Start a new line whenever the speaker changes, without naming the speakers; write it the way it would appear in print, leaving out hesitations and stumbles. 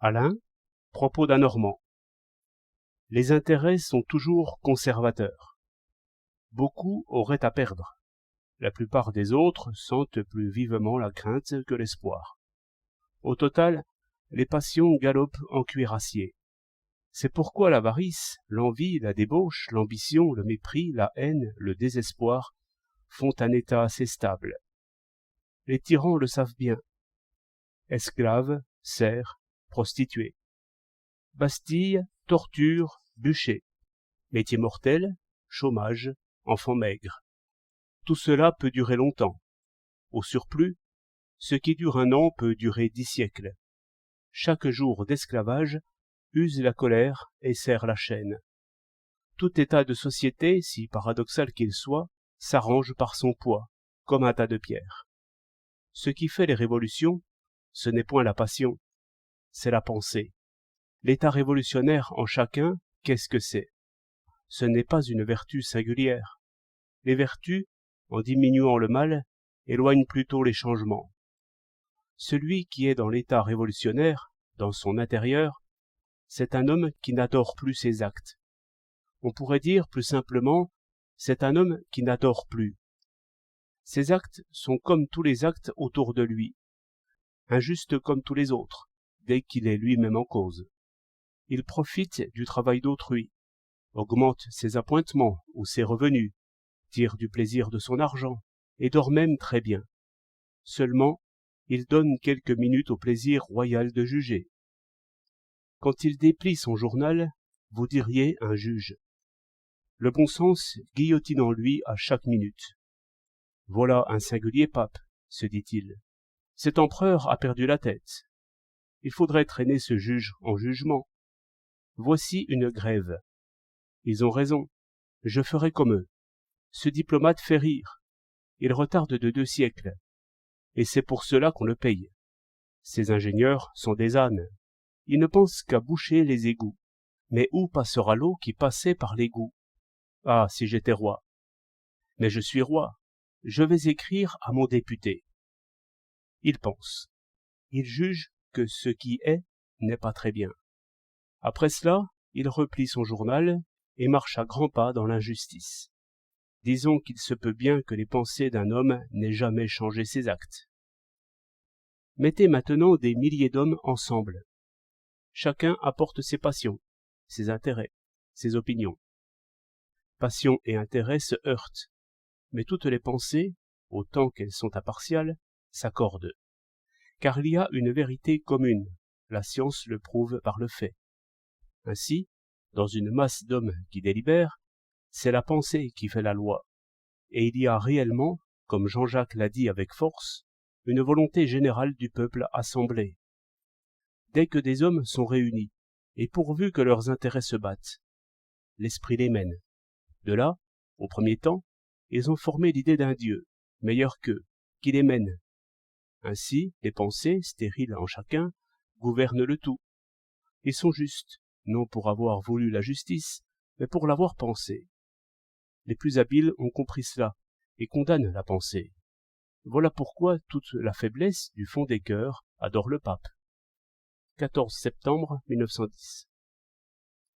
Alain, propos d'un Normand. Les intérêts sont toujours conservateurs. Beaucoup auraient à perdre. La plupart des autres sentent plus vivement la crainte que l'espoir. Au total, les passions galopent en cuirassier. C'est pourquoi l'avarice, l'envie, la débauche, l'ambition, le mépris, la haine, le désespoir font un état assez stable. Les tyrans le savent bien. Esclaves, serfs, prostituées. Bastille, torture, bûcher. Métier mortel, chômage, enfants maigres. Tout cela peut durer longtemps. Au surplus, ce qui dure un an peut durer 10 siècles. Chaque jour d'esclavage use la colère et serre la chaîne. Tout état de société, si paradoxal qu'il soit, s'arrange par son poids, comme un tas de pierres. Ce qui fait les révolutions, ce n'est point la passion, c'est la pensée. L'état révolutionnaire en chacun, qu'est-ce que c'est? Ce n'est pas une vertu singulière. Les vertus, en diminuant le mal, éloignent plutôt les changements. Celui qui est dans l'état révolutionnaire, dans son intérieur, c'est un homme qui n'adore plus ses actes. On pourrait dire plus simplement, c'est un homme qui n'adore plus. Ses actes sont comme tous les actes autour de lui, injustes comme tous les autres, dès qu'il est lui-même en cause. Il profite du travail d'autrui, augmente ses appointements ou ses revenus, tire du plaisir de son argent, et dort même très bien. Seulement, il donne quelques minutes au plaisir royal de juger. Quand il déplie son journal, vous diriez un juge. Le bon sens guillotine en lui à chaque minute. Voilà un singulier pape, se dit-il. Cet empereur a perdu la tête. Il faudrait traîner ce juge en jugement. Voici une grève. Ils ont raison. Je ferai comme eux. Ce diplomate fait rire. Il retarde de 2 siècles. Et c'est pour cela qu'on le paye. Ces ingénieurs sont des ânes. Ils ne pensent qu'à boucher les égouts. Mais où passera l'eau qui passait par l'égout? Ah, si j'étais roi. Mais je suis roi. Je vais écrire à mon député. Il pense. Il juge que ce qui est n'est pas très bien. Après cela, il replie son journal et marche à grands pas dans l'injustice. Disons qu'il se peut bien que les pensées d'un homme n'aient jamais changé ses actes. Mettez maintenant des milliers d'hommes ensemble. Chacun apporte ses passions, ses intérêts, ses opinions. Passion et intérêt se heurtent, mais toutes les pensées, autant qu'elles sont impartiales, s'accordent. Car il y a une vérité commune, la science le prouve par le fait. Ainsi, dans une masse d'hommes qui délibèrent, c'est la pensée qui fait la loi. Et il y a réellement, comme Jean-Jacques l'a dit avec force, une volonté générale du peuple assemblé. Dès que des hommes sont réunis, et pourvu que leurs intérêts se battent, l'esprit les mène. De là, au premier temps, ils ont formé l'idée d'un Dieu, meilleur qu'eux, qui les mène. Ainsi, les pensées, stériles en chacun, gouvernent le tout. Ils sont justes, non pour avoir voulu la justice, mais pour l'avoir pensée. Les plus habiles ont compris cela, et condamnent la pensée. Voilà pourquoi toute la faiblesse du fond des cœurs adore le pape. 14 septembre 1910.